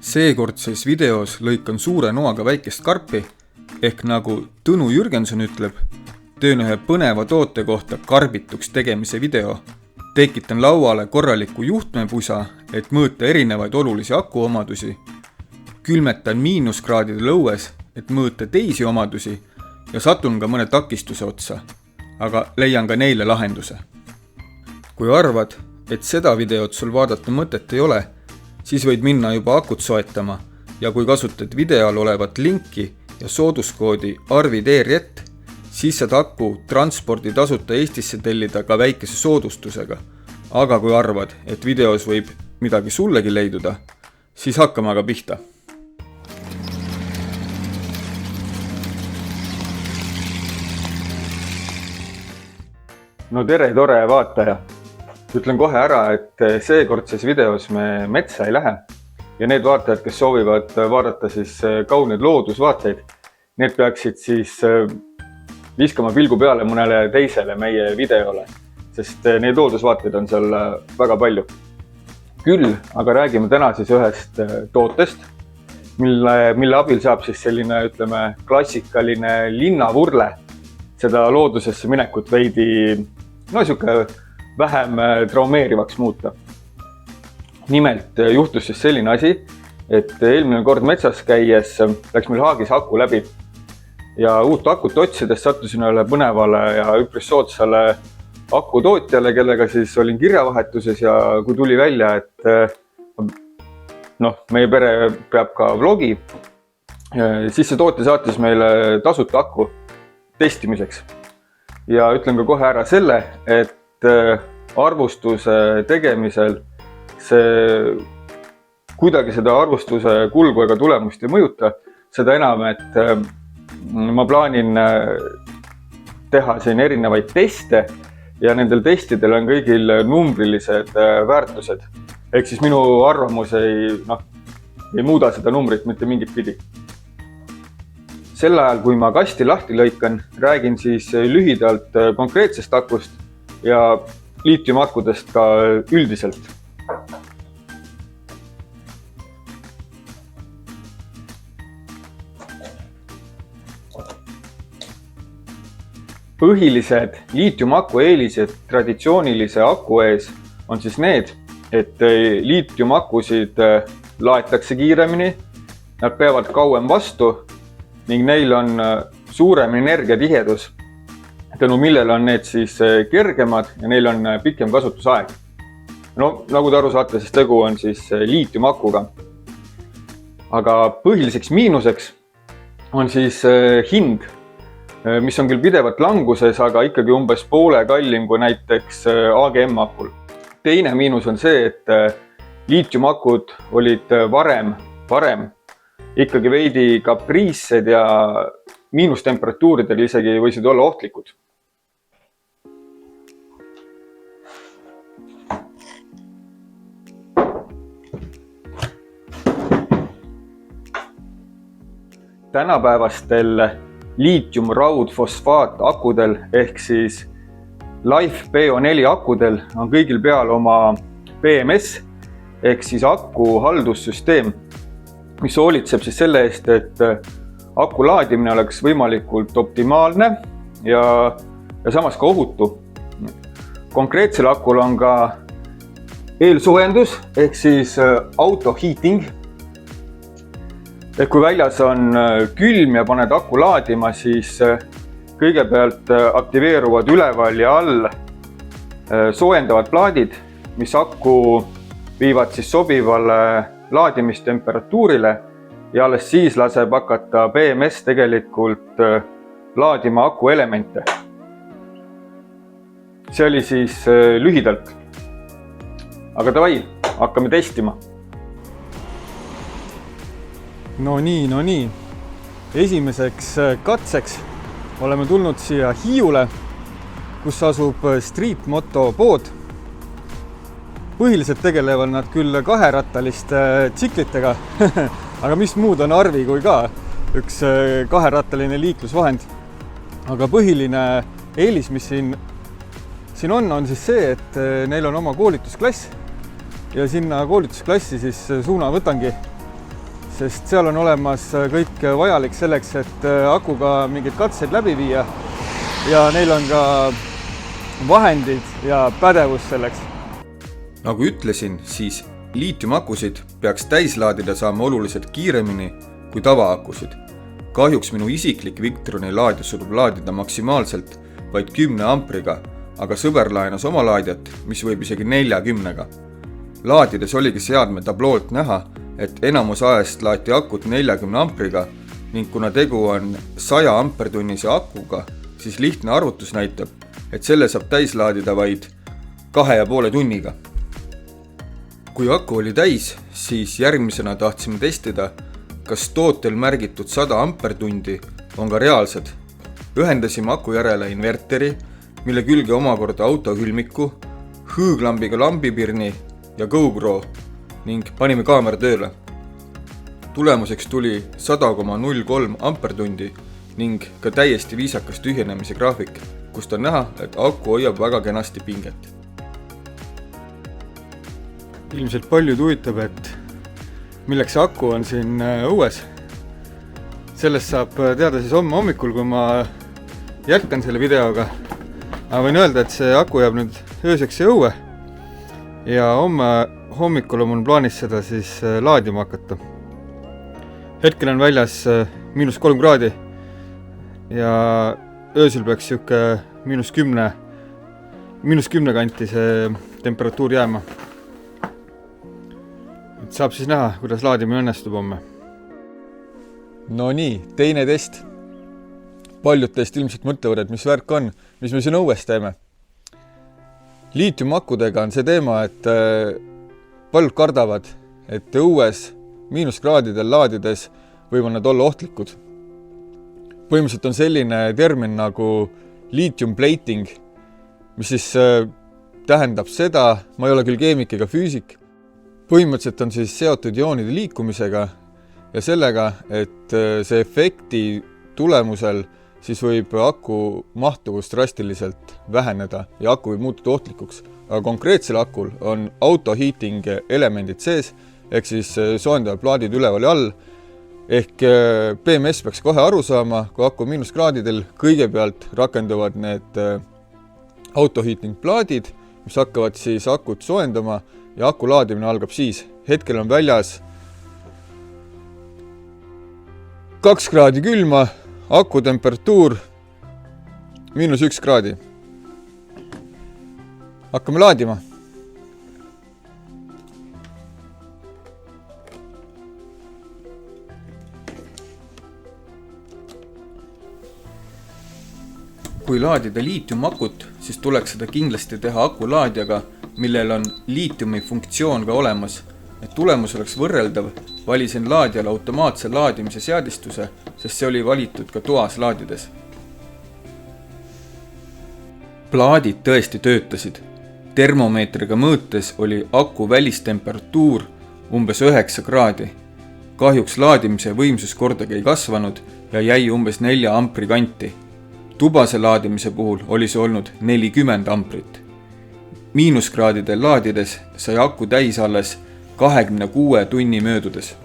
Seekordses videos lõikan suure noaga väikest karpi, ehk nagu Tõnu Jürgenson ütleb, teen ühe põneva toote kohta karbituks tegemise video. Tekitan lauale korraliku juhtmepusa, et mõõta erinevaid olulisi akuomadusi. Külmetan miinuskraadide lõues, et mõõta teisi omadusi ja satun ka mõne takistuse otsa, aga leian ka neile lahenduse. Kui arvad, et seda videot sul vaadata mõtet ei ole, siis võid minna juba akut soetama ja kui kasutad video all olevat linki ja sooduskoodi ARVIDRJET, siis saad aku transpordi tasuta Eestisse tellida ka väikese soodustusega. Aga kui arvad, et videos võib midagi sullegi leiduda, siis hakkame aga pihta. No tere, tore vaataja! Ütlen kohe ära, et seekordses videos me metsa ei lähe ja need vaatajad, kes soovivad vaadata siis kauneid loodusvaateid, need peaksid siis viskama pilgu peale mõnele teisele meie videole, sest neid loodusvaateid on seal väga palju. Küll aga räägime täna siis ühest tootest, mille abil saab siis selline, ütleme, klassikaline linnavurle seda loodusesse minekut veidi, siuke vähem traumeerivaks muuta. Nimelt juhtus siis selline asi, et eelmine kord metsas käies läks meil haagis aku läbi ja uut akut otsides sattusin ühele põnevale ja üpris soodsale akutootjale, kellega siis olin kirjavahetuses ja kui tuli välja, et meie pere peab ka vlogi, siis see tootja saatis meile tasuta aku testimiseks. Ja ütlen ka kohe ära selle, et arvustuse tegemisel see kuidagi seda arvustuse kulgu ega tulemust ei mõjuta, seda enam, et ma plaanin teha siin erinevaid teste ja nendel testidel on kõigil numbrilised väärtused. Ehk siis minu arvamus ei muuda seda numbrit mitte mingit pidi. Sel ajal, kui ma kasti lahti lõikan, räägin siis lühidalt konkreetsest akust ja liitiumakudest ka üldiselt. Põhilised liitiumaku eelised traditsioonilise aku ees on siis need, et liitiumakusid laetakse kiiremini, nad peavad kauem vastu ning neil on suurem energiatihedus, tänu millele on need siis kergemad ja neil on pikem kasutusaeg. Nagu te aru saate, siis tegu on siis liitiumakuga. Aga põhiliseks miinuseks on siis hind, mis on küll pidevalt languses, aga ikkagi umbes poole kallim kui näiteks AGM-akul. Teine miinus on see, et liitiumakud olid varem ikkagi veidi kapriissed ja miinustemperatuuridel isegi võisid olla ohtlikud. Tänapäevastel liitiumraudfosfaat akudel ehk siis Life PO4 akudel on kõigil peal oma BMS ehk siis aku haldussüsteem, mis hoolitseb siis selle eest, et aku laadimine oleks võimalikult optimaalne ja samas ka ohutu. Konkreetsel akul on ka eelsoojendus ehk siis auto heating. Ehk kui väljas on külm ja paned aku laadima, siis kõigepealt aktiveeruvad üleval ja all soojendavad plaadid, mis aku viivad siis sobivale laadimistemperatuurile ja alles siis laseb hakata BMS tegelikult laadima aku elemente. See oli siis lühidalt. Aga davai, hakkame testima. No nii. Esimeseks katseks oleme tulnud siia Hiiule, kus asub Street Moto pood. Põhiliselt tegelevad nad küll kaherattaliste tsiklitega, aga mis muud on Arvi kui ka üks kaherattaline liiklusvahend. Aga põhiline eelis, mis siin on siis see, et neil on oma koolitusklass ja sinna koolitusklassi siis suuna võtangi sest seal on olemas kõik vajalik selleks, et akuga mingeid katseid läbi viia ja neil on ka vahendid ja pädevus selleks. Nagu ütlesin, siis liitiumakusid peaks täislaadida saama oluliselt kiiremini kui tavaakusid. Kahjuks minu isiklik Victroni laadija surub laadida maksimaalselt vaid 10 ampriga, aga sõber laenas oma laadjat, mis võib isegi 40-ga. Laadides oligi seadme tabloolt näha, et enamus ajast laeti akut 40 ampriga ning kuna tegu on 100 ampertunnise akuga, siis lihtne arvutus näitab, et selle saab täislaadida vaid 2,5 tunniga. Kui aku oli täis, siis järgmisena tahtsime testida, kas tootel märgitud 100 ampertundi on ka reaalsed. Ühendasime aku järele inverteri, mille külge omakorda autokülmiku, hõõglambiga lambipirni ja GoPro ning panime kaamera tööle. Tulemuseks tuli 100,03 ampertundi ning ka täiesti viisakas tühjenemise graafik, kust on näha, et aku hoiab väga kenasti pinget. Ilmselt paljud huvitab, et milleks see aku on siin õues. Sellest saab teada siis homme hommikul, kui ma jätkan selle videoga. Ma võin öelda, et see aku jääb nüüd ööseks õue ja homme hommikul on mul plaanis seda siis laadima hakata. Hetkel on väljas -3 kraadi ja öösel peaks -10 kanti see temperatuur jääma. Saab siis näha, kuidas laadimine õnnestub homme. No nii, teine test. Paljud teist ilmselt mõtlevad, et mis värk on, mis me siin õues teeme. Liitiumakudega on see teema, et paljud kardavad, et õues -kraadidel laadides võivad nad olla ohtlikud. Põhimõtteliselt on selline termin nagu lithium plating, mis siis tähendab seda, ma ei ole küll keemik ega füüsik, põhimõtteliselt on siis seotud ioonide liikumisega ja sellega, et see efekti tulemusel siis võib aku mahtuvust drastiliselt väheneda ja aku võib muutuda ohtlikuks. Aga konkreetsel akul on auto heating elemendid sees, ehk siis soojendavad plaadid üleval ja all. Ehk BMS peaks kohe aru saama, kui aku -kraadidel kõigepealt rakenduvad need auto heating plaadid, mis hakkavad siis akut soojendama ja aku laadimine algab siis. Hetkel on väljas 2 kraadi külma, aku temperatuur -1 kraadi. Hakkame laadima. Kui laadida liitiumakut, siis tuleks seda kindlasti teha akulaadjaga, millel on liitiumi funktsioon ka olemas. Et tulemus oleks võrreldav, valisin laadjal automaatse laadimise seadistuse, sest see oli valitud ka toas laadides. Plaadid tõesti töötasid. Termomeetriga mõõtes oli aku välistemperatuur umbes 9 kraadi. Kahjuks laadimise võimsus kordagi ei kasvanud ja jäi umbes 4 ampri kanti. Tubase laadimise puhul oli see olnud 40 amprit. -kraadidel laadides sai aku täis alles 26 tunni möödudes.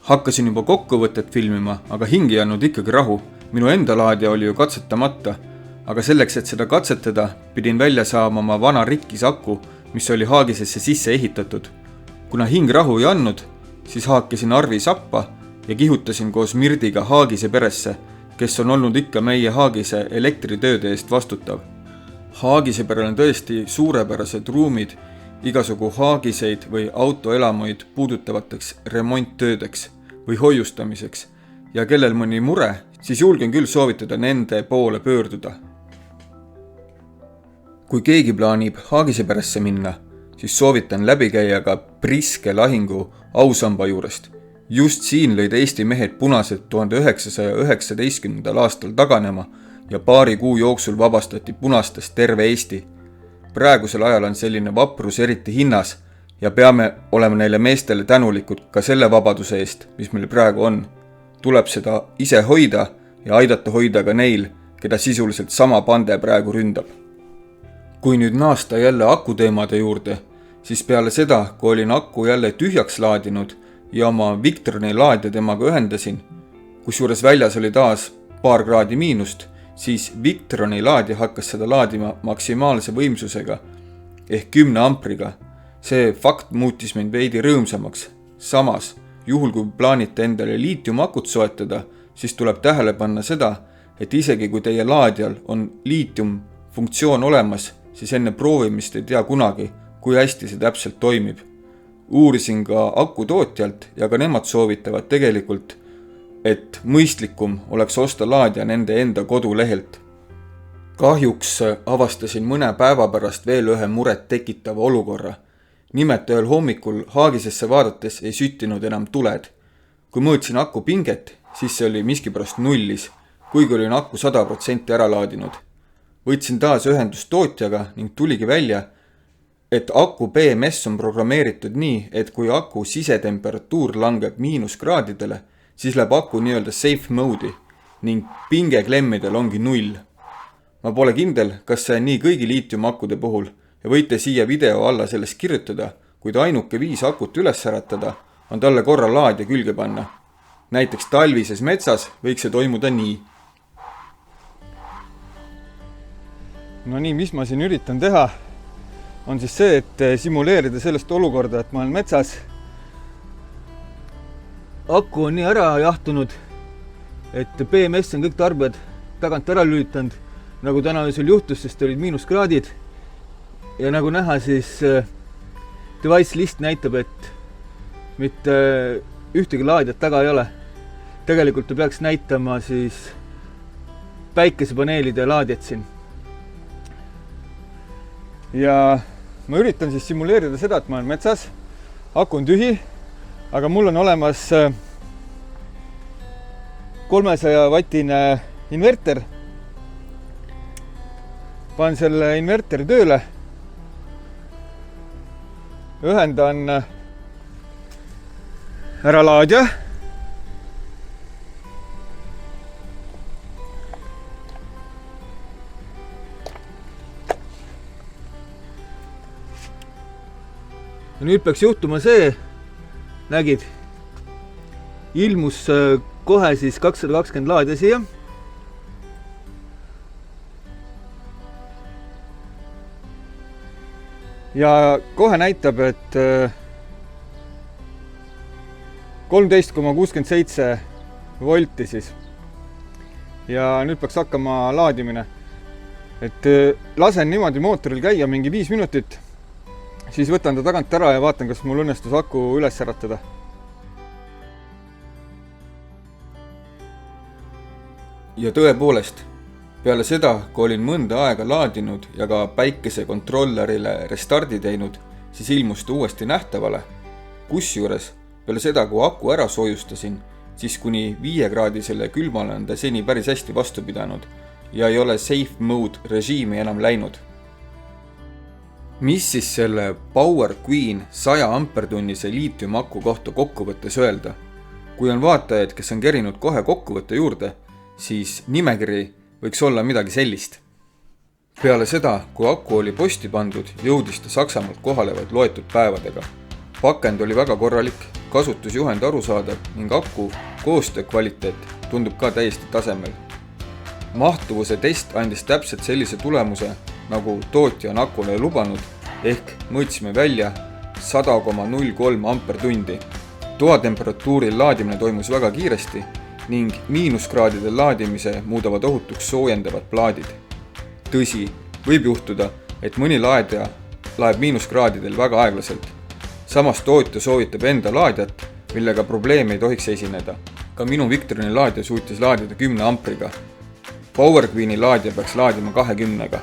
Hakkasin juba kokkuvõtet filmima, aga hing ei andnud ikkagi rahu. Minu enda laadija oli ju katsetamata, aga selleks, et seda katsetada, pidin välja saama oma vana rikkis aku, mis oli haagisesse sisse ehitatud. Kuna hing rahu ei andnud, siis haakisin Arvi sappa ja kihutasin koos Mirdiga haagise peresse, kes on olnud ikka meie haagise elektritööde eest vastutav. Haagise perel on tõesti suurepärased ruumid igasugu haagiseid või autoelamuid puudutavateks remonttöödeks või hoiustamiseks ja kellel mõni mure, siis julgen küll soovitada nende poole pöörduda. Kui keegi plaanib haagise peresse minna, siis soovitan läbi käia ka Priske lahingu ausamba juurest. Just siin lõid Eesti mehed punased 1919. aastal taganema ja paari kuu jooksul vabastati punastest terve Eesti. Praegusel ajal on selline vaprus eriti hinnas ja peame olema neile meestele tänulikud ka selle vabaduse eest, mis meil praegu on. Tuleb seda ise hoida ja aidata hoida ka neil, keda sisuliselt sama pande praegu ründab. Kui nüüd naasta jälle akuteemade juurde, siis peale seda, kui olin aku jälle tühjaks laadinud ja oma Victroni laadija temaga ühendasin, kusjuures väljas oli taas paar kraadi miinust, siis Victroni laadija hakkas seda laadima maksimaalse võimsusega ehk 10 ampriga. See fakt muutis mind veidi rõõmsamaks. Samas, juhul kui plaanite endale liitiumakut soetada, siis tuleb tähele panna seda, et isegi kui teie laadijal on liitium funktsioon olemas, siis enne proovimist ei tea kunagi, kui hästi see täpselt toimib. Uurisin ka aku tootjalt ja ka nemad soovitavad tegelikult, et mõistlikum oleks osta laadija nende enda kodulehelt. Kahjuks avastasin mõne päeva pärast veel ühe muret tekitava olukorra. Nimelt ühel hommikul haagisesse vaadates ei süttinud enam tuled. Kui mõõtsin aku pinget, siis see oli miskipärast nullis, kuigi olin aku 100% ära laadinud. Võtsin taas ühendust tootjaga ning tuligi välja, et aku BMS on programmeeritud nii, et kui aku sisetemperatuur langeb -kraadidele, siis läheb aku nii-öelda safe mode'i ning pingeklemmidel ongi 0. Ma pole kindel, kas see on nii kõigi liitiumakkude puhul ja võite siia video alla sellest kirjutada, kuid ainuke viis akut üles äratada on talle korra laadija külge panna. Näiteks talvises metsas võiks see toimuda nii. No nii, mis ma siin üritan teha, on siis see, et simuleerida sellest olukorda, et ma olen metsas. Aku on nii ära jahtunud, et BMS on kõik tarbijad tagant ära lülitanud, nagu täna öösel juhtus, sest olid -kraadid. Ja nagu näha, siis device list näitab, et mitte ühtegi laadijat taga ei ole. Tegelikult ta peaks näitama siis päikesepaneelide laadijat siin. Ja ma üritan siis simuleerida seda, et ma olen metsas, aku on tühi, aga mul on olemas 300-vatine inverter. Panen selle inverteri tööle. Ühendan ära laadija. Ja nüüd peaks juhtuma see, nägid, ilmus kohe siis 220 laadija siia. Ja kohe näitab, et 13,67 volti siis. Ja nüüd peaks hakkama laadimine. Et lasen niimoodi mootoril käia mingi 5 minutit, siis võtan ta tagant ära ja vaatan, kas mul õnnestus aku üles äratada. Ja tõepoolest, peale seda, kui olin mõnda aega laadinud ja ka päikesekontrollerile restardi teinud, siis ilmus ta uuesti nähtavale. Kusjuures, peale seda, kui aku ära soojustasin, siis kuni 5-kraadisele külmale on ta seni päris hästi vastu pidanud ja ei ole safe mode režiimi enam läinud. Mis siis selle Power Queen 100 ampertunnise liitiumaku kohta kokkuvõttes öelda? Kui on vaatajaid, kes on kerinud kohe kokkuvõtte juurde, siis nimekiri võiks olla midagi sellist. Peale seda, kui aku oli posti pandud, jõudis ta Saksamaalt kohale vaid loetud päevadega. Pakend oli väga korralik, kasutusjuhend arusaadav ning aku koostöö kvaliteet tundub ka täiesti tasemel. Mahtuvuse test andis täpselt sellise tulemuse, nagu tootja on akule lubanud, ehk mõõtsime välja 100,03 ampertundi. Toatemperatuuril laadimine toimus väga kiiresti ning -kraadidel laadimise muudavad ohutuks soojendavad plaadid. Tõsi, võib juhtuda, et mõni laadija laeb -kraadidel väga aeglaselt. Samas tootja soovitab enda laadijat, millega probleeme ei tohiks esineda. Ka minu Victroni laadija suutis laadida 10 ampriga. Power Queeni laadija peaks laadima 20-ga.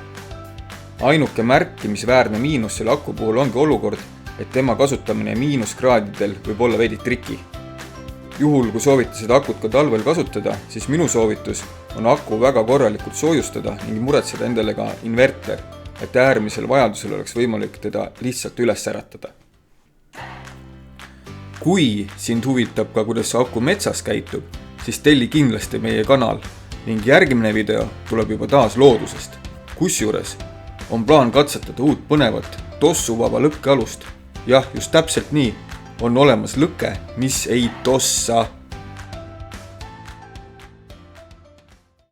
Ainuke märkimisväärne miinus selle aku puhul ongi olukord, et tema kasutamine -kraadidel võib olla veidi triki. Juhul, kui soovite seda akut ka talvel kasutada, siis minu soovitus on aku väga korralikult soojustada ning muretseda endale ka inverter, et äärmisel vajadusel oleks võimalik teda lihtsalt üles äratada. Kui sind huvitab ka, kuidas see aku metsas käitub, siis telli kindlasti meie kanal ning järgmine video tuleb juba taas loodusest. Kusjuures on plaan katsetada uut põnevat tossuvaba lõkkealust. Jah, just täpselt nii. On olemas lõke, mis ei tossa.